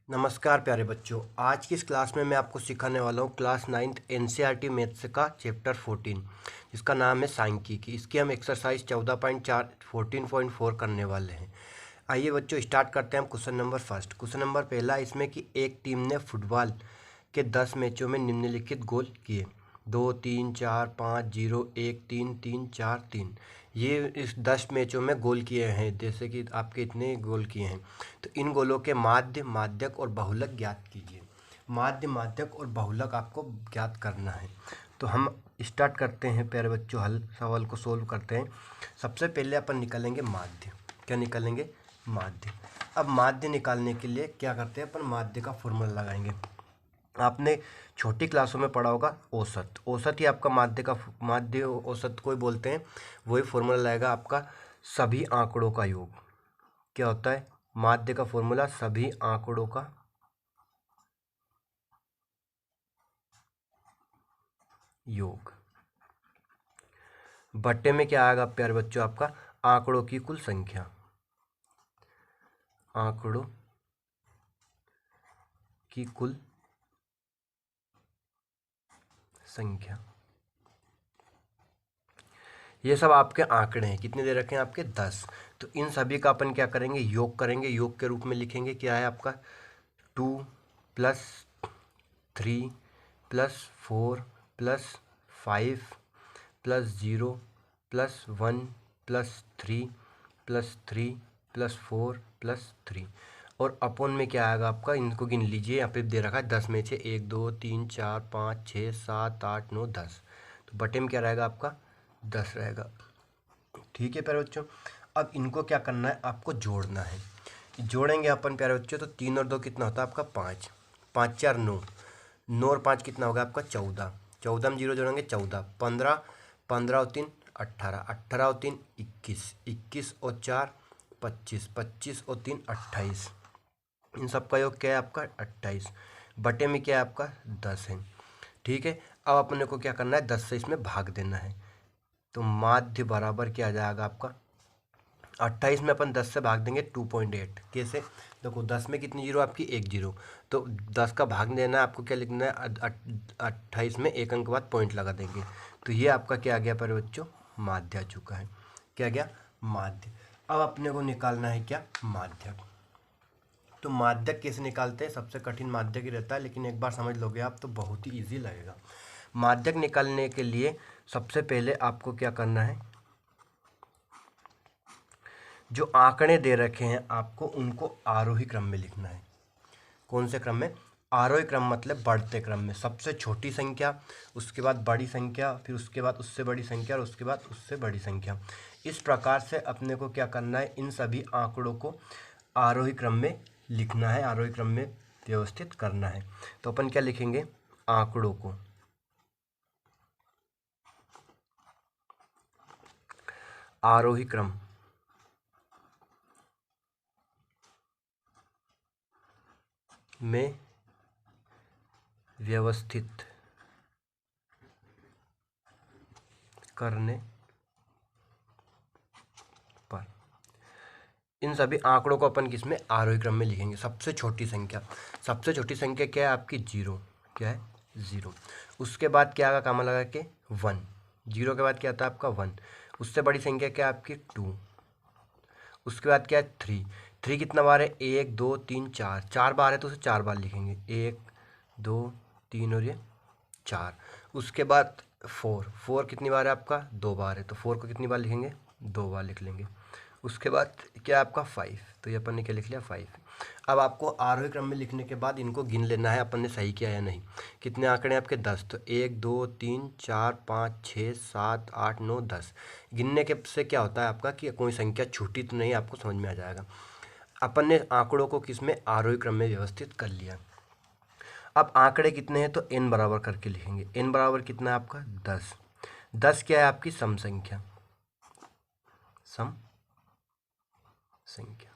नमस्कार प्यारे बच्चों। आज की इस क्लास में मैं आपको सिखाने वाला हूँ क्लास 9th एनसीईआरटी मैथ्स का चैप्टर 14 जिसका नाम है सांख्यिकी। इसकी हम एक्सरसाइज 14.4 14.4 करने वाले हैं। आइए बच्चों स्टार्ट करते हैं हम question number first. Question number पहला इसमें कि एक टीम ने फुटबॉल के 10 मैचों में निम्नलिखित गोल किए 2 3 4 5 0 1 3 3 4 3। ये इस 10 मैचों में गोल किए हैं, जैसे कि आपके इतने गोल किए हैं। तो इन गोलों के माध्य माध्यक और बहुलक ज्ञात कीजिए। माध्य माध्यक और बहुलक आपको ज्ञात करना है। तो हम स्टार्ट करते हैं प्यारे बच्चों, हल सवाल को सोल्व करते हैं। सबसे पहले अपन निकालेंगे माध्य। क्या निकालेंगे? माध्य। अब माध्य निकालने के लिए क्या करते हैं अपन? माध्य का फॉर्मूला लगाएंगे। आपने छोटी क्लासों में पढ़ा होगा औसत। औसत ही आपका माध्य औसत को ही बोलते हैं। वही फॉर्मूला लगेगा आपका सभी आंकड़ों का योग। क्या होता है माध्य का फॉर्मूला? सभी आंकड़ों का योग बट्टे में क्या आएगा प्यारे बच्चों? आपका आंकड़ों की कुल संख्या। आंकड़ों की कुल संख्या। ये सब आपके आंकड़े हैं। कितने दे रखे हैं आपके? 10। तो इन सभी का अपन क्या करेंगे? योग करेंगे। योग के रूप में लिखेंगे क्या है आपका 2 plus 3 plus 4 plus 5 plus 0 plus 1 plus 3 plus 3 plus 4 plus 3। और अपोन में क्या आएगा आपका? इनको गिन लीजिए। यहाँ पे दे रखा है 10 में से 1 2 3 4 5 6 7 8 9 10। तो बटे में क्या रहेगा आपका? 10 रहेगा। ठीक है प्यारे बच्चों। अब इनको क्या करना है? आपको जोड़ना है। जोड़ेंगे अपन प्यारे बच्चों। तो 3 और 2 कितना होता है आपका? 5। 5 4 9। 9 और 5 कितना होगा आपका? 14। 14 में 0 जोड़ेंगे 14। 15। 15 और 3 18। 18 और 3 21। 21 और 4 25। 25 और 3 28। इन सब का योग क्या है आपका? 28। बटे में क्या है आपका? 10 है। ठीक है। अब अपने को क्या करना है? 10 से इसमें भाग देना है। तो माध्य बराबर क्या आ जाएगा आपका? 28 में अपन 10 से भाग देंगे 2.8। कैसे? देखो 10 में कितनी जीरो आपकी? 1 जीरो। तो 10 का भाग देना है आपको। क्या लिखना है? 28 में एक अंक बाद पॉइंट लगा देंगे। तो ये आपका क्या आ गया पर बच्चों? माध्य आ चुका है। क्या गया? माध्य। अब अपने को निकालना है क्या? माध्यक। तो माध्यक कैसे निकालते हैं? सबसे कठिन माध्यक ही रहता है, लेकिन एक बार समझ लोगे आप तो बहुत ही ईजी लगेगा। माध्यक निकालने के लिए सबसे पहले आपको क्या करना है? जो आंकड़े दे रखे हैं आपको उनको आरोही क्रम में लिखना है। कौन से क्रम में? आरोही क्रम मतलब बढ़ते क्रम में। सबसे छोटी संख्या, उसके बाद बड़ी संख्या, फिर उसके बाद उससे बड़ी संख्या और उसके बाद उससे बड़ी संख्या। इस प्रकार से अपने को क्या करना है? इन सभी आंकड़ों को आरोही क्रम में लिखना है, आरोही क्रम में व्यवस्थित करना है। तो अपन क्या लिखेंगे? आंकड़ों को आरोही क्रम में व्यवस्थित करने पर इन सभी आंकड़ों को अपन किसमें? आरोही क्रम में लिखेंगे। सबसे छोटी संख्या, सबसे छोटी संख्या क्या है आपकी? 0। क्या है? 0। उसके बाद क्या आएगा कामा लगा के? 1। 0 के बाद क्या आता है आपका? 1। उससे बड़ी संख्या क्या है आपकी? 2। उसके बाद क्या है? 3। 3 कितना बार है? 1 2 3 4। 4 बार है तो उसे 4 बार लिखेंगे। 1 2 3 और ये 4। उसके बाद 4। 4 कितनी बार है आपका? 2 बार है तो 4 को कितनी बार लिखेंगे? 2 बार लिख लेंगे। उसके बाद क्या है आपका? 5। तो ये अपन ने क्या लिख लिया? 5। अब आपको आरोही क्रम में लिखने के बाद इनको गिन लेना है अपन ने सही किया या नहीं। कितने आंकड़े हैं आपके? 10। तो 1 2 3 4 5 6 7 8 9 10। गिनने के से क्या होता है आपका कि कोई संख्या छूटी तो नहीं, आपको समझ में आ जाएगा। अपन ने आंकड़ों को किस में? आरोही क्रम में व्यवस्थित कर लिया। अब आंकड़े कितने हैं? तो n बराबर करके लिखेंगे। n बराबर कितना है आपका? 10। 10 क्या है आपकी? सम संख्या। सम संख्या।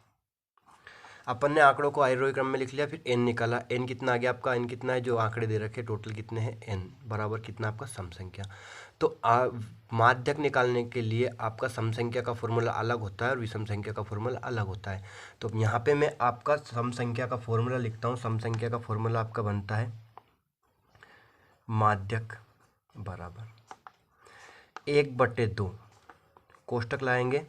अपन ने आंकड़ों को आरोही क्रम में लिख लिया, फिर n निकाला। n कितना आ गया आपका? n कितना है? जो आंकड़े दे रखे टोटल कितने हैं? n बराबर कितना आपका? सम संख्या। तो माध्यक निकालने के लिए आपका सम संख्या का फॉर्मूला अलग होता है और विषम संख्या का फॉर्मूला अलग होता है। तो यहाँ पे मैं आपका सम संख्या का फॉर्मूला लिखता हूँ। सम संख्या का फॉर्मूला आपका बनता है माध्यक बराबर 1/2 कोष्टक लाएंगे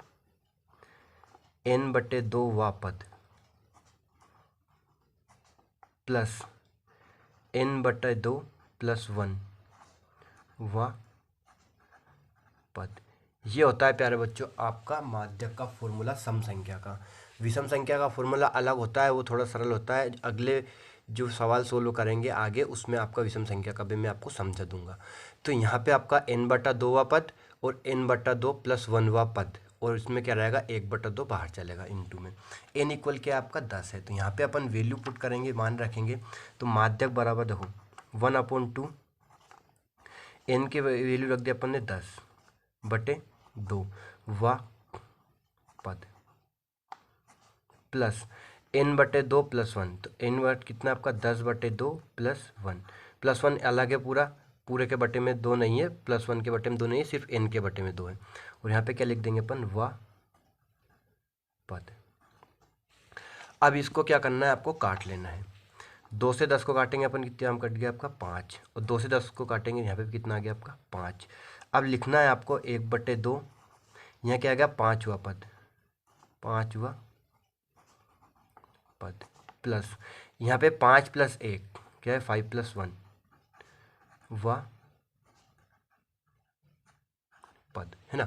n/2 वा पद प्लस n/2 + 1 वा पद। ये होता है प्यारे बच्चों आपका माध्यक का फॉर्मूला सम संख्या का। विषम संख्या का फॉर्मूला अलग होता है, वो थोड़ा सरल होता है। अगले जो सवाल सोल्व करेंगे आगे उसमें आपका विषम संख्या का भी मैं आपको समझा दूंगा। तो यहाँ पे आपका n/2 वा पद और n/2 + 1 वा पद, और इसमें क्या रहेगा 1/2 बाहर चलेगा इनटू में। n इक्वल क्या आपका 10 है। तो यहाँ पे अपन वैल्यू पुट करेंगे, मान रखेंगे। तो माध्यक बराबर देखो 1/2 n की वैल्यू रख दिया अपन ने 10/2 वा पद प्लस n/2 + 1। तो n वर्ट कितना आपका 10/2 + 1 + 1 अलग है, पूरे के बटे में 2 नहीं है, +1 के बटे में 2 नहीं है, सिर्फ n के बटे में 2 है। और यहाँ पे क्या लिख देंगे अपन वा पद। अब इसको क्या करना है, आपको काट लेना है। 2 से 10 को काटेंगे अपन, कितना कट गया आपका 5, और 2 से 10 को काटेंगे यहाँ पे कितना आ गया आपका 5। अब लिखना है आपको 1/2, यहाँ क्या आ गया 5वां पद, 5वां पद प्लस यहाँ पे 5 + 1 क्या है 5 + 1 वा पद, है ना।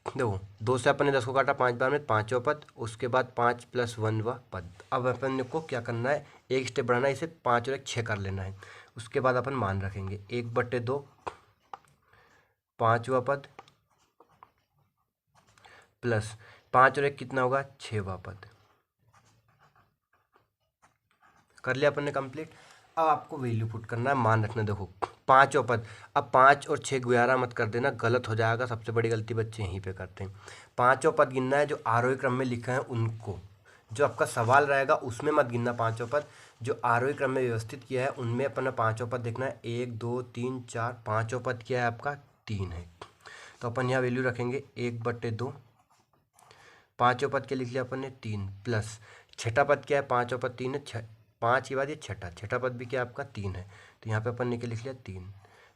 देखो 2 से अपन ने 10 को काटा, 5 बार में 5वां पद, उसके बाद 5 + 1 वा पद। अब अपन को क्या करना है, एक स्टेप बढ़ाना है, इसे 5 और 1 6 कर लेना है। उसके बाद अपन मान रखेंगे 1/2 5वां पद प्लस 5 और 1 कितना होगा 6वां पद। कर लिया अपन ने कंप्लीट। अब आपको वैल्यू पुट करना है, मान रखना। देखो 5वां पद, अब 5 और 6 11 मत कर देना, गलत हो जाएगा। सबसे बड़ी गलती बच्चे यहीं पे करते हैं। 5वां पद गिनना है, जो आरोही क्रम में लिखा है उनको। जो आपका सवाल रहेगा उसमें मत गिनना 5वां पद, जो आरोही क्रम में व्यवस्थित किया है उनमें अपना 5वां पद देखना है। 1 2 3 4, 5वां पद क्या है आपका 3 है। तो अपन यहाँ वैल्यू रखेंगे 1/2, 5वां पद क्या लिख लिया अपन ने 3 प्लस 6ठा पद क्या है, 5वां पद 3 है, 5 के बाद ये छठा पद भी क्या आपका 3 है। तो यहाँ पे अपन ने क्या लिख लिया 3,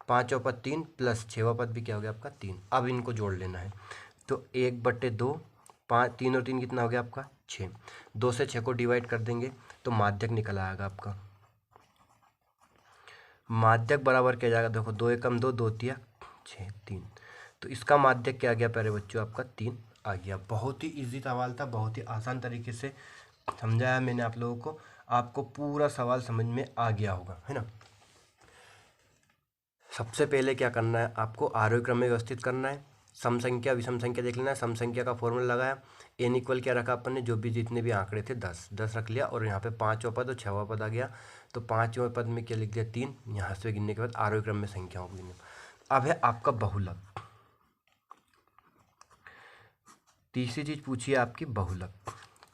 5वां पद 3 प्लस 6वां पद भी क्या हो गया आपका 3। अब इनको जोड़ लेना है। तो 1/2, 5 3 और 3 कितना हो गया आपका 6। 2 से 6 को डिवाइड कर देंगे तो माध्यक निकल आएगा आपका। माध्यक बराबर क्या जाएगा, देखो 2 एकम 2, 2 तिया 6 3। तो इसका माध्यक क्या आ गया प्यारे बच्चों आपका 3 आ गया। बहुत ही इजी सवाल था, बहुत ही आसान तरीके से समझाया मैंने आप लोगों को। आपको पूरा सवाल समझ में आ गया होगा, है ना। सबसे पहले क्या करना है, आपको आरोही क्रम में व्यवस्थित करना है। सम संख्या विषम संख्या देख लेना है। सम संख्या का फॉर्मूला लगाया, n इक्वल क्या रखा अपन ने, जो भी जितने भी आंकड़े थे 10 रख लिया, और यहाँ पे 5वां पद और 6वां पद आ गया। तो 5वें पद में क्या लिख दिया 3, यहाँ से गिनने के बाद आरोही क्रम में संख्याओं को गिनना। अब है आपका बहुलक। तीसरी चीज पूछिए आपकी बहुलक।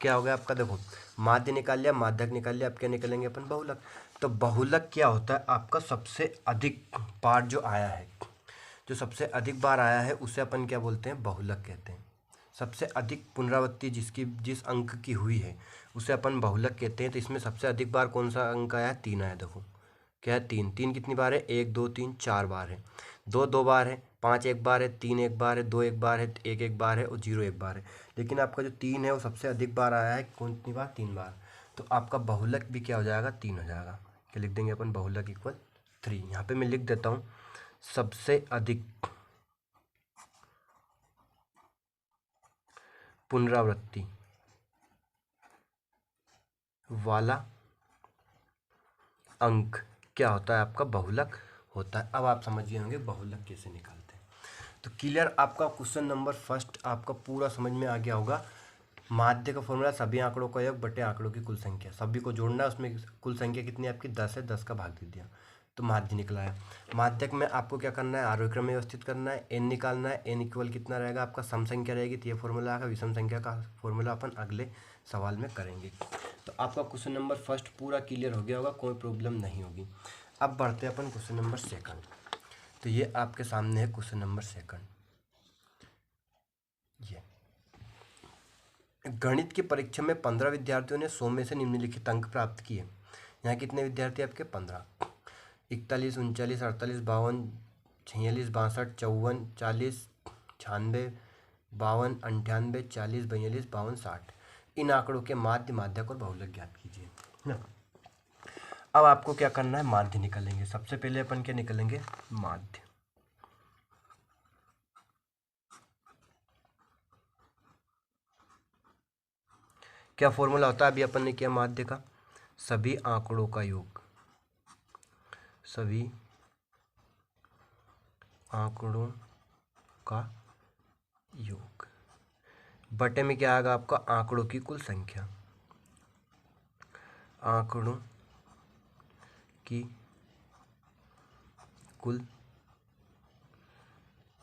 क्या हो गया आपका, देखो माध्य निकाल लिया, माध्यक निकाल लिया, अब क्या निकालेंगे अपन बहुलक। तो बहुलक क्या होता है आपका, सबसे अधिक बार जो आया है, जो सबसे अधिक बार आया है उसे अपन क्या बोलते हैं, बहुलक कहते हैं। सबसे अधिक पुनरावृत्ति जिस अंक की हुई है उसे अपन बहुलक कहते हैं। तो इसमें सबसे अधिक बार कौन सा अंक आया है, 3 आया। देखो क्या है 3, 3 कितनी बार है, 1 2 3 4 बार है, 2 2 बार है, 5 1 बार है, 3 1 बार है, 2 1 बार है, 1 1 बार है और 0 1 बार है। लेकिन आपका जो 3 है वो सबसे अधिक बार आया है, कितनी बार 3 बार। तो आपका बहुलक भी क्या हो जाएगा 3 हो जाएगा। क्या लिख देंगे अपन, बहुलक इक्वल 3। यहाँ पे मैं लिख देता हूँ सबसे अधिक पुनरावृत्ति वाला अंक क्या होता है आपका, बहुलक होता है। अब आप समझ गए होंगे बहुलक कैसे निकालते हैं। तो क्लियर, आपका क्वेश्चन नंबर फर्स्ट आपका पूरा समझ में आ गया होगा। माध्य का फॉर्मूला सभी आंकड़ों का योग बटे आंकड़ों की कुल संख्या, सभी को जोड़ना है। उसमें कुल संख्या कितनी आपकी 10 है, 10 का भाग दे दिया तो माध्य निकला है। माध्यक में आपको क्या करना है, आरोही क्रम में व्यवस्थित करना है, n निकालना है। n इक्वल कितना रहेगा आपका, सम संख्या रहेगी तो ये फॉर्मूला आएगा। विषम संख्या का फॉर्मूला अपन अगले सवाल में करेंगे। तो आपका क्वेश्चन नंबर फर्स्ट पूरा क्लियर हो गया होगा, कोई प्रॉब्लम नहीं होगी। अब बढ़ते हैं अपन क्वेश्चन नंबर सेकंड। तो ये आपके सामने है क्वेश्चन नंबर 2। ये गणित की परीक्षा में 15 विद्यार्थियों ने 100 में से निम्नलिखित अंक प्राप्त किए। यहाँ कितने विद्यार्थी आपके? 15। 41, 39, 48, 52, 46, 62, 54, 40, 96, 52, 98, 40, 42, 52, 60। इन आंकड़ों के माध्य, माध्यक और बहुलक ज्ञात कीजिए ना। अब आपको क्या करना है? माध्य निकालेंगे। सबसे पहले अपन क्या निकालेंगे? माध्य। क्या फॉर्मूला होता है? अभी अपन ने किया माध्य का, सभी आंकड़ों का योग, सभी आंकड़ों का योग, बटे में क्या आएगा आपका? आंकड़ों की कुल संख्या, आंकड़ों की कुल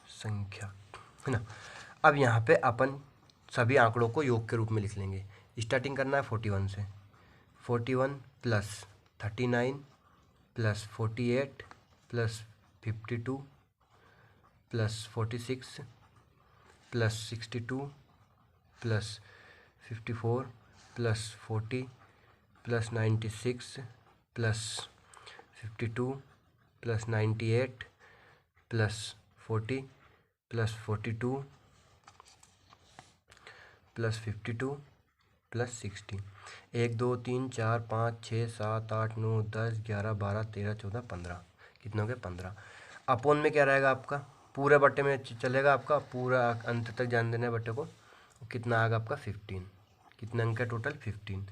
संख्या, है ना। अब यहाँ पे अपन सभी आंकड़ों को योग के रूप में लिख लेंगे। स्टार्टिंग करना है 41 से। 41 plus 39 plus 48 plus 52 plus 46 plus 62 plus 54 plus 40 plus 96 plus 52 plus 98 plus 40 plus 42 plus 52 plus 60। 1 2 3 4 5 6 7 8 9 10 11 12 13 14 15। कितने हो गए? 15। अपोन में क्या रहेगा आपका? पूरे बट्टे में चलेगा आपका, पूरा अंत तक जान देना है बट्टे को। कितना आएगा आपका? 15। कितने अंक है टोटल? 15।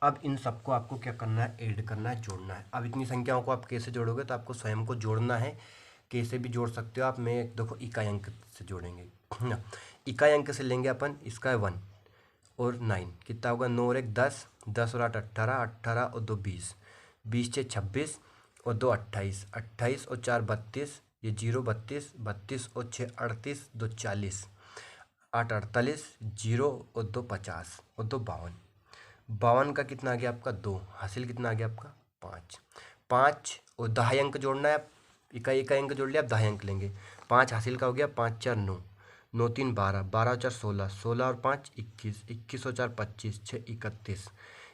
अब इन सबको आपको क्या करना है? ऐड करना है, जोड़ना है। अब इतनी संख्याओं को आप कैसे जोड़ोगे? तो आपको स्वयं को जोड़ना है। कैसे भी जोड़ सकते हो आप। मैं देखो इकाई अंक से जोड़ेंगे ना। इकाई अंक से लेंगे अपन, इसका है 1 और 9, कितना होगा? 9 और 1 10, 10 और 8 18, 18 और 2 20, 20 से 26 और 2 28, 28 और 4 32, ये 0 32, 32 और 6 38, 2 40, 8 48, 0 और 2 50 और 2 52। 52 का कितना आ गया आपका? 2। हासिल कितना आ गया आपका? 5। 5 और दहाई अंक जोड़ना है। इकाई इकाई अंक जोड़ लिया, आप दहाई अंक लेंगे। 5 हासिल का हो गया, 5 4 9, 9 3 12, 12 और 4 16, 16 और 5 21, 21 और 4 25, 6 31,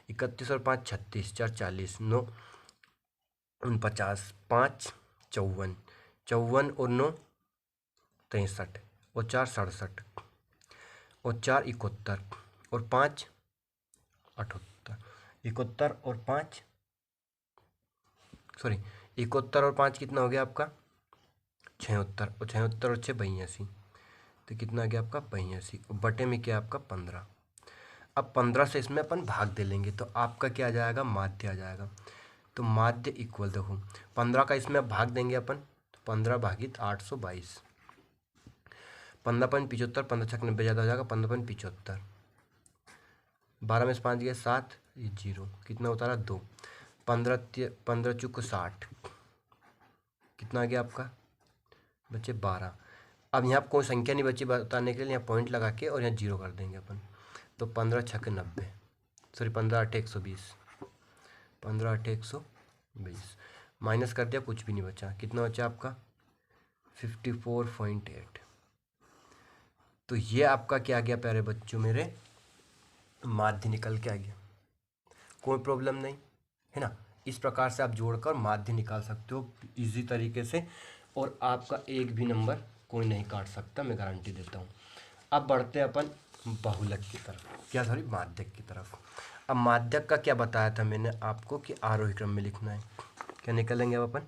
31 और 5 36, 4 40, 9 49, 5 54, 54 और 9 63 और 4 67 और 4 71 और 5 78, 71 और 5 सॉरी 71 और 5 कितना हो गया आपका? 76 और 76 और 6 82, तो कितना आ गया आपका? 82 और बटे में क्या आपका? 15। अब 15 से इसमें अपन भाग दे लेंगे तो आपका क्या आ जाएगा? माध्य आ जाएगा। तो माध्य इक्वल देखो 15 का इसमें अब भाग देंगे अपन, तो 15 भागित 822, 15.75, 15 छक 90 ज़्यादा हो जाएगा, 15.75, 12 में से 5 गए 7, ये 0, कितना उतारा? 2, 15 चुक 60, कितना आ गया आपका? बचे 12। अब यहाँ कोई संख्या नहीं बची बताने के लिए, यहाँ पॉइंट लगा के और यहाँ 0 कर देंगे अपन। तो 15 छक 90, सॉरी 15 8 120, 15 8 120, माइनस कर दिया, कुछ भी नहीं बचा। कितना बचा आपका? 54.8। तो ये आपका क्या आ गया प्यारे बच्चों मेरे? माध्य निकल के आ गया। कोई प्रॉब्लम नहीं है ना। इस प्रकार से आप जोड़कर माध्य निकाल सकते हो इजी तरीके से, और आपका एक भी नंबर कोई नहीं काट सकता, मैं गारंटी देता हूँ। अब बढ़ते हैं अपन बहुलक की तरफ, क्या सॉरी माध्यक की तरफ। अब माध्यक का क्या बताया था मैंने आपको कि आरोही क्रम में लिखना है। क्या निकालेंगे अब अपन?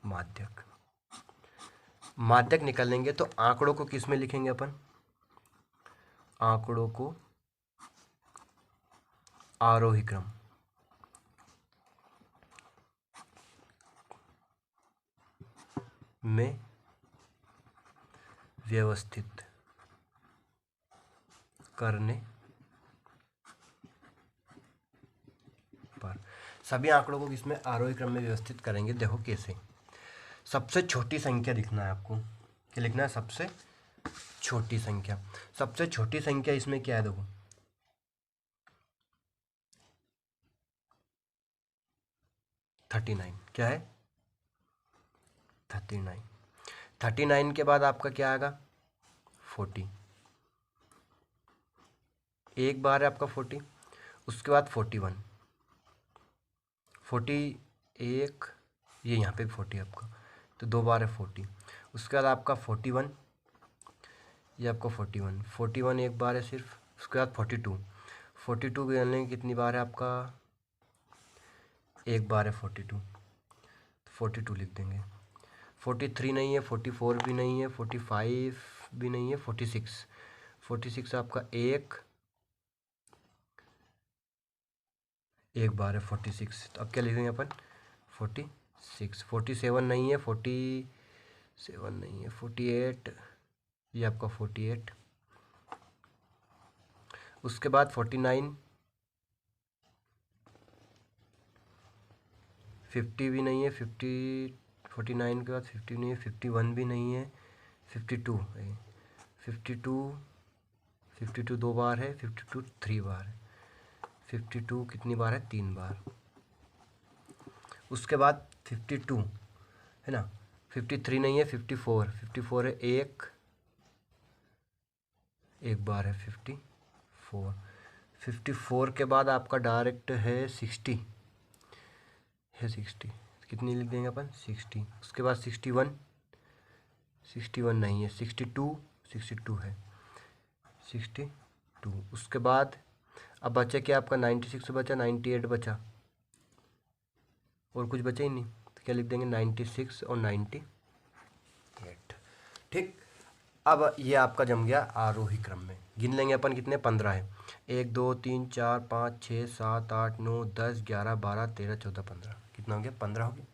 माध्यक। माध्यक निकालेंगे तो आंकड़ों को किस में लिखेंगे अपन? आंकड़ों को आरोही क्रम में व्यवस्थित करने पर। सभी आंकड़ों को किसमें? आरोही क्रम में व्यवस्थित करेंगे। देखो कैसे। सबसे छोटी संख्या लिखना है आपको। क्या लिखना है? सबसे छोटी संख्या। सबसे छोटी संख्या इसमें क्या है? देखो 39। क्या है? 39। 39 के बाद आपका क्या आएगा 40, एक बार है आपका 40। उसके बाद 41, 41 ये यहाँ पे 40 आपका, तो दो बार है 40। उसके बाद आपका 41, ये आपका 41, 41 एक बार है सिर्फ। उसके बाद 42, 42 गिनने की कितनी बार है आपका, एक बार है 42, 42 लिख देंगे। 43 नहीं है, 44 भी नहीं है, 45 भी नहीं है, 46, 46 आपका एक बार है 46। तो अब क्या लिखेंगे अपन 46। 47 नहीं है, 47 नहीं है, 48, ये आपका 48। उसके बाद 49, 50 भी नहीं है, 50, 49 के बाद 50 नहीं है, 51 भी नहीं है, 52 है, 52, 52 दो बार है, 52 3 बार है, 52 कितनी बार है 3 बार। उसके बाद 52 है ना, 53 नहीं है, 54, 54 है एक बार है 54। 54 के बाद आपका डायरेक्ट है 60 है, 60 कितनी लिख देंगे अपन 60। उसके बाद 61, 61 नहीं है, 62, 62 है, 62। उसके बाद अब बचा क्या आपका 96 बचा, 98 बचा, और कुछ बचा ही नहीं, तो क्या लिख देंगे 96 और 98। ठीक। अब ये आपका जम गया आरोही क्रम में। गिन लेंगे अपन कितने 15 है, 1 2 3 4 5 6 7 8 9 10 11 12 13 14 15, कितना हो गया 15 हो गया।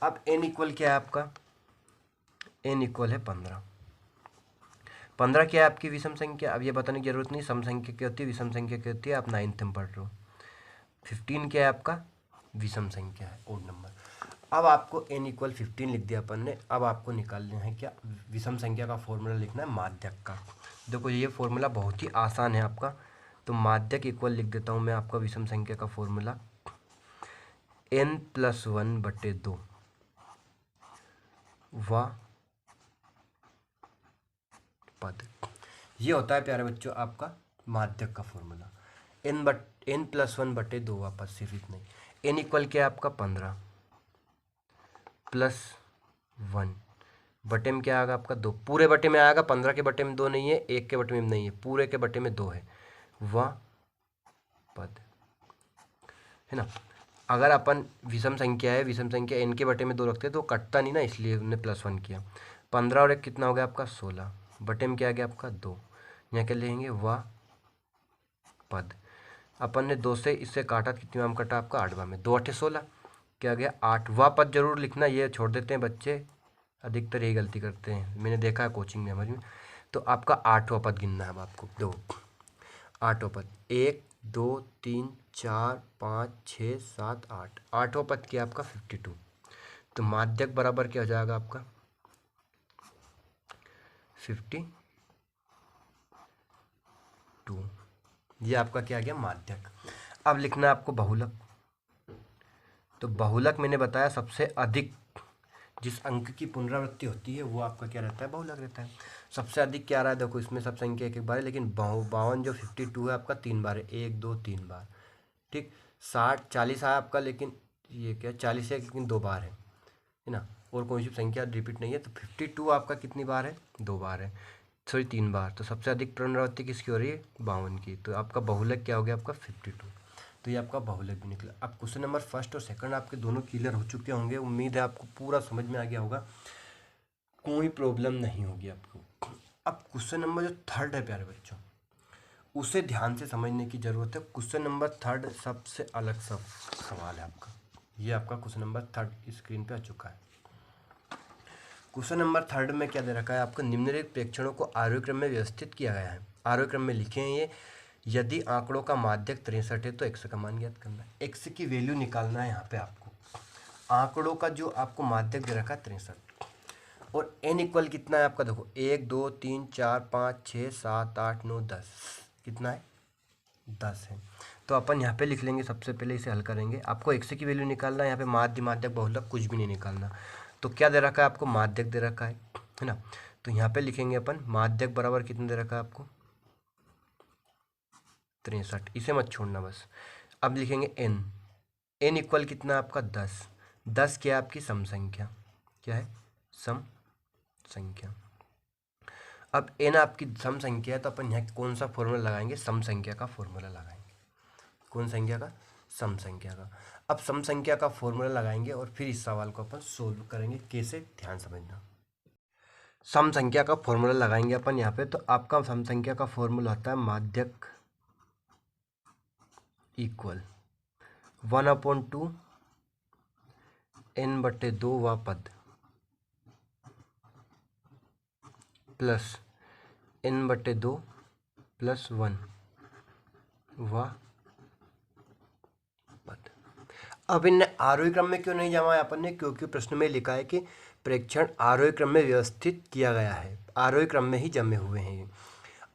अब n इक्वल क्या है आपका, n इक्वल है 15। 15 क्या है आपकी विषम संख्या, अब ये बताने की जरूरत नहीं, सम संख्या क्या होती है विषम संख्या क्या होती है, आप 9th में पढ़ रहे हो। 15 क्या है आपका विषम संख्या है, ओड नंबर। अब आपको n इक्वल 15 लिख दिया अपन ने। अब आपको निकालना है क्या, विषम संख्या का फॉर्मूला लिखना है माध्यक का। देखो ये फॉर्मूला बहुत ही आसान है आपका, तो माध्यक इक्वल लिख देता हूँ मैं आपका विषम संख्या का फॉर्मूला, n+1/2 व पद। ये होता है प्यारे बच्चों आपका माध्यक का फॉर्मूला, n+1/2 वापस, सिर्फ इतना ही। n इक्वल क्या है आपका 15 +1 बटे में क्या आएगा आपका 2, पूरे बटे में आएगा, 15 के बटे में 2 नहीं है, 1 के बटे में नहीं है, पूरे के बटे में 2 है, वह पद है ना। अगर अपन विषम संख्या है, विषम संख्या n के बटे में 2 रखते हैं तो कटता नहीं ना, इसलिए हमने +1 किया। 15 और 1 कितना हो गया आपका 16, बटे में क्या आ गया आपका 2, यहाँ क्या लेंगे वह पद। अपन ने 2 से इससे काटा, कितनी में कटा आपका 8वां में, 2 8 16, क्या आ गया 8वां पद। जरूर लिखना, ये छोड़ देते हैं बच्चे, अधिकतर यही गलती करते हैं, मैंने देखा है कोचिंग में हमारी में। तो आपका 8वां पद गिनना है अब आपको, दो 8वां पद, 1 2 3 4 5 6 7 8, 8वां पद क्या आपका 52। तो माध्यक बराबर क्या हो जाएगा आपका 52, ये आपका क्या आ गया माध्यक। अब लिखना है आपको बहुलक। तो बहुलक मैंने बताया सबसे अधिक जिस अंक की पुनरावृत्ति होती है वो आपका क्या रहता है बहुलक रहता है। सबसे अधिक क्या आ रहा है देखो, इसमें सब संख्या एक एक बार है, लेकिन 52 जो 52 है आपका 3 बार है, 1 2 3 बार। ठीक। 60 40 आया आपका, लेकिन ये क्या 40 है लेकिन 2 बार है ना, और कोई सी संख्या रिपीट नहीं है। तो 52 आपका कितनी बार है 2 बार है, सॉरी 3 बार। तो सबसे अधिक पुनरावृत्ति किसकी हो रही है 52 की। तो आपका बहुलक क्या हो गया आपका 52। तो ये आपका बहुलक भी निकला। अब क्वेश्चन नंबर फर्स्ट और सेकंड आपके दोनों क्लियर हो चुके होंगे, उम्मीद है आपको पूरा समझ में आ गया होगा, कोई प्रॉब्लम नहीं होगी आपको। अब क्वेश्चन नंबर जो थर्ड है प्यारे बच्चों, उसे ध्यान से समझने की जरूरत है। क्वेश्चन नंबर थर्ड सबसे अलग सब सवाल है आपका। ये आपका क्वेश्चन नंबर थर्ड स्क्रीन पे आ चुका है। क्वेश्चन नंबर थर्ड में क्या दे रखा है आपको, निम्नलिखित प्रेक्षणों को आरोही क्रम में व्यवस्थित किया गया है। आरोही क्रम में लिखे हैं ये, यदि आंकड़ों का माध्यक 63 है तो x का मान ज्ञात करना है। x की वैल्यू निकालना है यहाँ पे आपको। आंकड़ों का जो आपको माध्यक दे रखा है 63, और n इक्वल कितना है आपका, देखो 1 2 3 4 5 6 7 8 9 10, कितना है 10 है। तो अपन यहाँ पे लिख लेंगे, सबसे पहले इसे हल करेंगे। आपको x की वैल्यू निकालना है, यहाँ पे माध्यक बहुलक कुछ भी नहीं निकालना। तो क्या दे रखा है आपको, माध्यक दे रखा है ना। तो यहाँ पे लिखेंगे अपन माध्यक बराबर कितना दे रखा है आपको 63, इसे मत छोड़ना बस। अब लिखेंगे एन, एन इक्वल कितना है आपका 10, 10 क्या है आपकी सम संख्या, क्या है सम संख्या। अब एन आपकी सम संख्या है तो अपन यहाँ कौन सा फॉर्मूला लगाएंगे, सम संख्या का फॉर्मूला लगाएंगे। कौन संख्या का, सम संख्या का। अब सम संख्या का फॉर्मूला लगाएंगे और फिर इस सवाल को अपन सोल्व करेंगे, कैसे ध्यान समझना। सम संख्या का फॉर्मूला लगाएंगे अपन यहाँ पे, तो आपका सम संख्या का फॉर्मूला होता है माध्यक इक्वल 1/2 n/2 व पद प्लस n/2 + 1 व पद। अब इन्हें आरोही क्रम में क्यों नहीं जमा है अपन ने, क्योंकि प्रश्न में लिखा है कि प्रेक्षण आरोही क्रम में व्यवस्थित किया गया है, आरोही क्रम में ही जमे हुए हैं ये।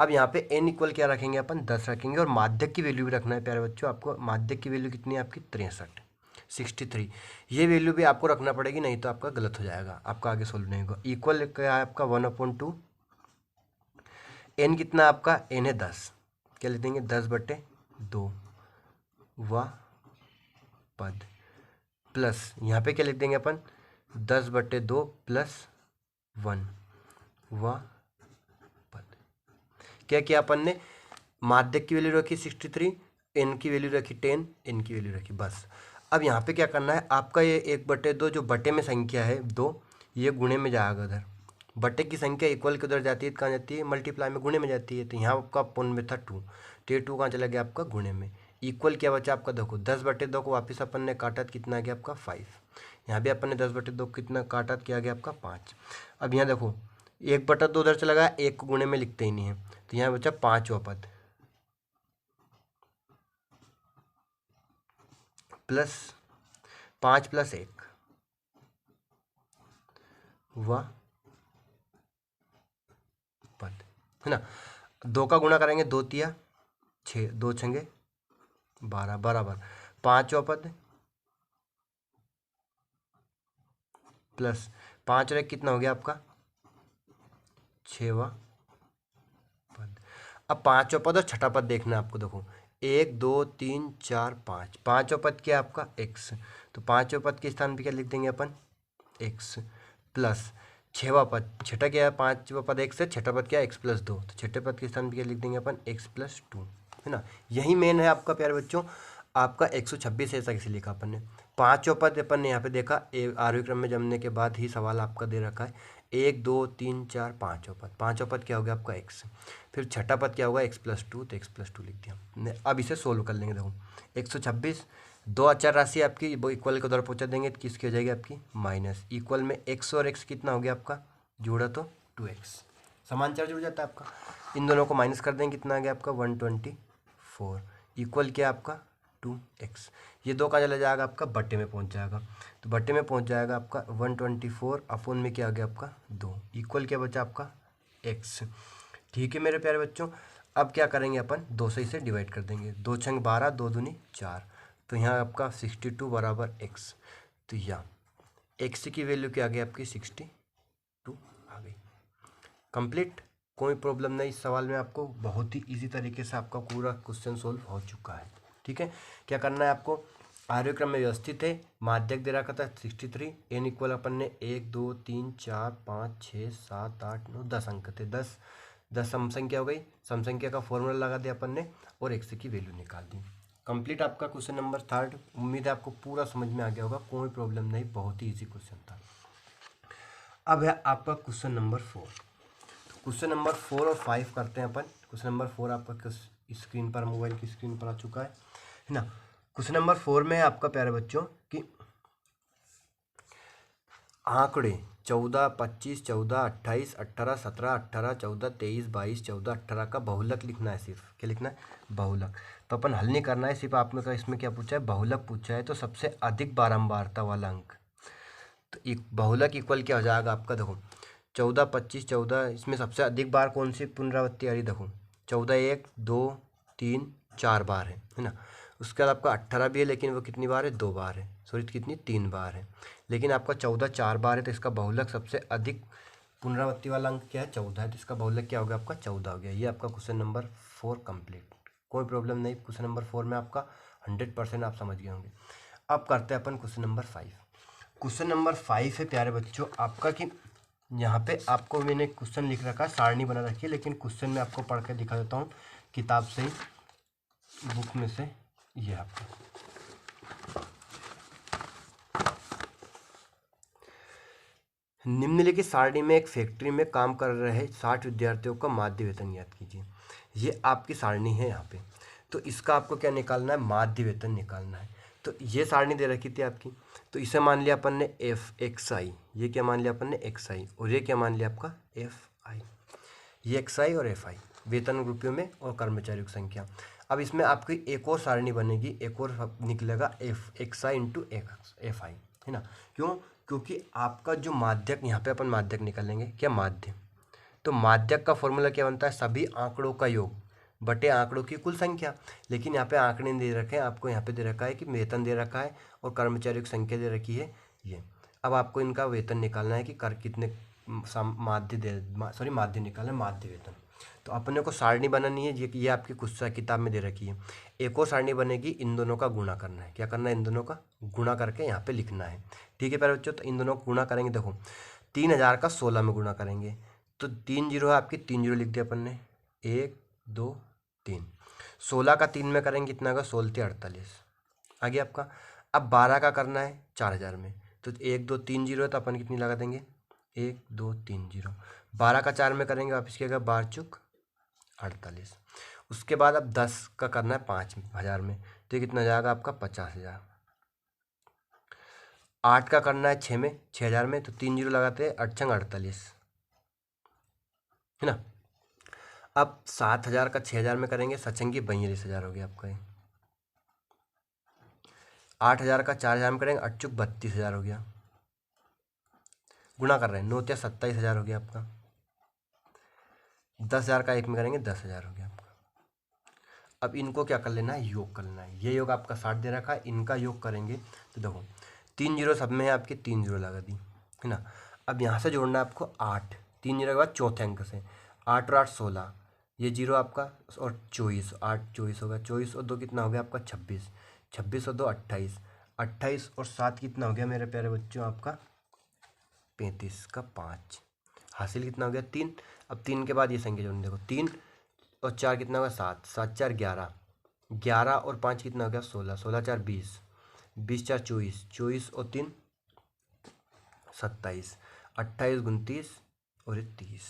अब यहाँ पे n इक्वल क्या रखेंगे अपन 10 रखेंगे, और माध्यक की वैल्यू भी रखना है प्यारे बच्चों। आपको माध्यक की वैल्यू कितनी है आपकी 63, ये वैल्यू भी आपको रखना पड़ेगी, नहीं तो आपका गलत हो जाएगा, आपका आगे सोल्व नहीं होगा। इक्वल क्या है आपका 1/2, n कितना आपका n है 10, क्या लिख देंगे 10/2 व पद प्लस यहाँ पे क्या लिख देंगे अपन 10/2 + 1 व पद। क्या किया अपन ने, माध्यक की वैल्यू रखी 63, एन की वैल्यू रखी 10, एन की वैल्यू रखी बस। अब यहाँ पे क्या करना है आपका, ये 1/2 जो बटे में संख्या है 2, ये गुणे में जाएगा उधर। बटे की संख्या इक्वल के उधर जाती है, कहाँ जाती है मल्टीप्लाई में, गुणे में जाती है। तो यहाँ आपका पुन में था 2, तो ये 2 कहाँ चला गया आपका गुणे में। इक्वल क्या बचा आपका, देखो 10/2 को वापस अपन ने काटा, कितना आ गया आपका 5। यहाँ भी अपन ने 10/2 कितना काटा, क्या आ गया आपका 5। अब यहाँ देखो 1/2 उधर चला गया, 1 को गुणे में लिखते ही नहीं है, तो यहाँ बचा 5वां पद प्लस 5 + 1 व पद, है ना। 2 का गुणा करेंगे, 2 तिया 6, 2 छंगे 12 बराबर 5वां पद प्लस 5 और 1 कितना हो गया आपका 6वां पद। अब 5वां पद और छठा पद देखना है आपको, देखो 1 2 3 4 5, 5वां पद क्या है आपका x, तो 5वें पद के स्थान पे क्या लिख देंगे अपन x प्लस 6वां पद, छठा क्या है 5वां पद x है, छठा पद क्या है x + 2, तो छठे पद के स्थान पे क्या लिख देंगे अपन x + 2, है ना। यही मेन है आपका प्यारे बच्चों, आपका 126 ऐसा कैसे लिखा अपन ने। 5वां पद अपन ने यहाँ पे देखा, आरोही क्रम में जमने के बाद ही सवाल आपका दे रखा है 1 2 3 4 5वां पद, 5वां पद क्या हो गया आपका x, फिर छठा पद क्या होगा x + 2, तो x + 2 लिख दिया हमने। अब इसे सोल्व कर लेंगे, देखो 126, 2 अचर राशि आपकी वो इक्वल के उधर पहुँचा देंगे, तो किसकी हो जाएगी आपकी माइनस, इक्वल में x और x कितना हो गया आपका जोड़ा तो 2x, समांतर जुड़ जाता है आपका। इन दोनों को माइनस कर देंगे, कितना आ गया आपका 124, इक्वल क्या आपका 2x। ये 2 का चला जाएगा आपका बट्टे में पहुंच जाएगा, तो बट्टे में पहुंच जाएगा आपका 124 अपन में क्या आ गया आपका 2, इक्वल क्या बचा आपका x। ठीक है मेरे प्यारे बच्चों, अब क्या करेंगे अपन 2 से इसे डिवाइड कर देंगे, 2 छंग 12, 2 दूनी 4, तो यहाँ आपका 62 बराबर x, तो यहाँ x की वैल्यू क्या आ गई आपकी 62 आ गई। कंप्लीट, कोई प्रॉब्लम नहीं इस सवाल में, आपको बहुत ही इजी तरीके से आपका पूरा क्वेश्चन सोल्व हो चुका है। ठीक है, क्या करना है आपको, आरोही क्रम में व्यवस्थित है, माध्यक दे रखा था 63, एन इक्वल अपन ने 1 2 3 4 5 6 7 8 9 10 अंक थे, 10 सम संख्या हो गई, सम संख्या का फॉर्मूला लगा दिया अपन ने और x की वैल्यू निकाल दी। कंप्लीट आपका क्वेश्चन नंबर 3, उम्मीद है आपको पूरा समझ में आ गया होगा, कोई प्रॉब्लम नहीं, बहुत ही ईजी क्वेश्चन था। अब है आपका क्वेश्चन नंबर 4, क्वेश्चन नंबर 4 और 5 करते हैं अपन। क्वेश्चन नंबर 4 आपका स्क्रीन पर, मोबाइल की स्क्रीन पर आ चुका है ना। क्वेश्चन नंबर 4 में है आपका प्यारे बच्चों कि आंकड़े 14 25 14 28 18 17 18 14 23 22 14 18 का बहुलक लिखना है, सिर्फ क्या लिखना है बहुलक। तो अपन हल नहीं करना है, सिर्फ आपने का इसमें क्या पूछा है बहुलक पूछा है, तो सबसे अधिक बारंबारता वाला अंक, तो एक बहुलक इक्वल क्या हो जाएगा आपका, देखो 14 25 14, इसमें सबसे अधिक बार कौन सी पुनरावृत्ति आ रही, देखो 14 1 2 3 4 बार है ना। उसके बाद आपका 18 भी है, लेकिन वो कितनी बार है, 2 बार है, सॉरी कितनी 3 बार है। लेकिन आपका 14 4 बार है, तो इसका बहुलक सबसे अधिक पुनरावृत्ति वाला अंक क्या है, 14 है, तो इसका बहुलक क्या हो गया आपका 14 हो गया। ये आपका क्वेश्चन नंबर 4 कंप्लीट। कोई प्रॉब्लम नहीं, क्वेश्चन नंबर 4 में आपका 100% आप समझ गए होंगे। अब करते हैं अपन क्वेश्चन नंबर 5। क्वेश्चन नंबर 5 है प्यारे बच्चों आपका कि यहाँ पे आपको मैंने क्वेश्चन लिख रखा है, सारणी बना रखी है, लेकिन क्वेश्चन में आपको पढ़ के दिखा देता हूँ किताब से ही, बुक में से। ये आपका निम्नलिखित सारणी में एक फैक्ट्री में काम कर रहे 60 विद्यार्थियों का माध्य वेतन ज्ञात कीजिए। ये आपकी सारणी है यहाँ पे, तो इसका आपको क्या निकालना है, माध्य वेतन निकालना है। तो ये सारणी दे रखी थी आपकी, तो इसे मान लिया अपन ने एफ एक्स आई, ये क्या मान लिया अपन ने एक्स आई, और ये क्या मान लिया आपका एफ आई। ये एक्स आई और एफ आई वेतन रुपयों में और कर्मचारियों की संख्या। अब इसमें आपकी एक और सारणी बनेगी, एक और निकलेगा F x I into F I, है ना। क्यों, क्योंकि आपका जो माध्यक, यहाँ पे अपन माध्यक निकालेंगे, क्या माध्य, तो माध्यक का फॉर्मूला क्या बनता है, सभी आंकड़ों का योग बटे आंकड़ों की कुल संख्या। लेकिन यहाँ पे आंकड़े दे रखे हैं आपको, यहाँ पे दे रखा है कि वेतन दे रखा है और कर्मचारियों की संख्या दे रखी है ये। अब आपको इनका वेतन निकालना है कि कर कितने माध्य निकालना है, माध्य वेतन। तो अपने को सारणी बनानी है, ये आपकी कुछ किताब में दे रखी है। एक और सारणी बनेगी, इन दोनों का गुणा करना है। क्या करना है, इन दोनों का गुणा करके यहाँ पे लिखना है। ठीक है प्यारे बच्चों, तो इन दोनों को गुणा करेंगे। देखो 3000 का 16 में गुणा करेंगे, तो 3 जीरो है आपकी, 3 जीरो लिख दिया अपन ने, 1 2 3। 16 का 3 में करेंगे कितना होगा, 16 48 आ गया आपका। अब 12 का करना है 4000 में, तो 1 2 3 जीरो है, तो अपन कितनी लगा देंगे, 1 2 3 जीरो। 12 का 4 में करेंगे वापस क्या, 12 चुक 48। उसके बाद अब 10 का करना है 5000 में, तो ये कितना जाएगा आपका 50000। 8 का करना है 6 में, 6000 में, तो 3 जीरो लगाते हैं, 8 छंग 48, है ना। अब 7000 का 6000 में करेंगे, सचंगी 42,000 हो गया आपका ये। 8000 का 4000 में करेंगे, 8 चुक 32,000 हो गया। गुणा कर रहे हैं, 9 27,000 हो गया आपका। 10,000 का 1 में करेंगे, 10,000 हो गया आपका। अब इनको क्या कर लेना है, योग कर लेना है। ये योग आपका 60 दे रखा है, इनका योग करेंगे तो देखो 3 जीरो सब में है आपके, 3 जीरो लगा दी, है ना। अब यहाँ से जोड़ना है आपको 8, 3 जीरो के बाद चौथे अंक से, 8 और 8 16, ये जीरो आपका, और 24, 8 24 होगा, 24 और 2 कितना हो गया आपका 26, 26 और 2 28, 28 और 7 कितना हो गया मेरे प्यारे बच्चों आपका 35 का 5, हासिल कितना हो गया 3। अब 3 के बाद ये संख्या जोड़नी, देखो 3 और 4 कितना होगा 7, 7 4 11, 11 और 5 कितना हो गया 16, 16 4 20, 20 4 24, 24 और 3 27, 28 29 और ये 30।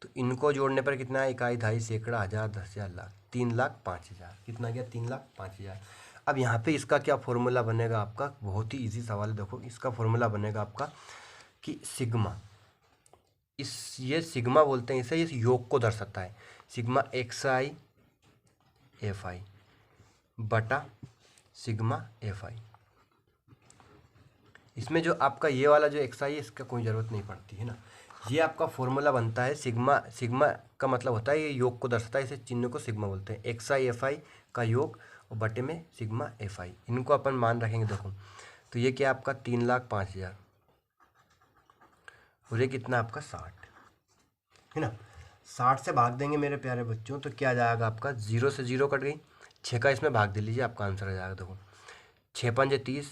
तो इनको जोड़ने पर कितना है, इकाई दहाई सैकड़ा हज़ार 10,000 लाख, 3,05,000 कितना गया 3,05,000। अब यहाँ पे इसका क्या फॉर्मूला बनेगा आपका, बहुत ही इजी सवाल है। देखो इसका फॉर्मूला बनेगा आपका कि सिग्मा, ये सिग्मा बोलते हैं इसे, इस योग को दर्शाता है। Sigma x I F I बटा सिग्मा एफ आई। इसमें जो आपका ये वाला जो एक्स आई है, इसका कोई ज़रूरत नहीं पड़ती है ना। ये आपका फॉर्मूला बनता है सिग्मा, सिग्मा का मतलब होता है ये योग को दर्शाता है, इसे चिन्ह को सिग्मा बोलते हैं। एक्स आई एफ आई का योग और बटे में सिग्मा एफ आई, इनको अपन मान रखेंगे। देखो तो ये क्या आपका 3,05,000 और ये कितना आपका 60, है ना। 60 से भाग देंगे मेरे प्यारे बच्चों, तो क्या जाएगा आपका, 0 से 0 कट गई, 6 का इसमें भाग दे लीजिए, आपका आंसर आ जाएगा। देखो 6 पंजे 30,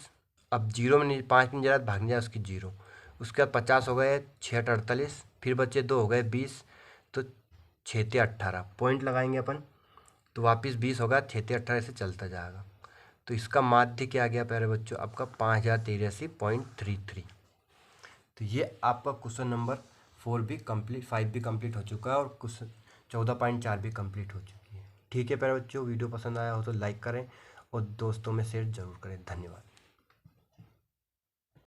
अब 0 में 5 नहीं जा रहा, भागने जाए उसकी 0। उसके बाद 50 हो गए, 6 48, फिर बच्चे 2 हो गए 20, तो 6 18 पॉइंट लगाएंगे अपन, तो वापस 20 होगा, 6 18 से चलता जाएगा। तो इसका माध्य क्या आ गया प्यारे बच्चों आपका 5083.33। तो ये आपका क्वेश्चन नंबर 4 भी कंप्लीट, 5 भी कंप्लीट हो चुका है और क्वेश्चन 14.4 भी कंप्लीट हो चुकी है। ठीक है प्यारे बच्चों, वीडियो पसंद आया हो तो लाइक करें और दोस्तों में शेयर जरूर करें। धन्यवाद।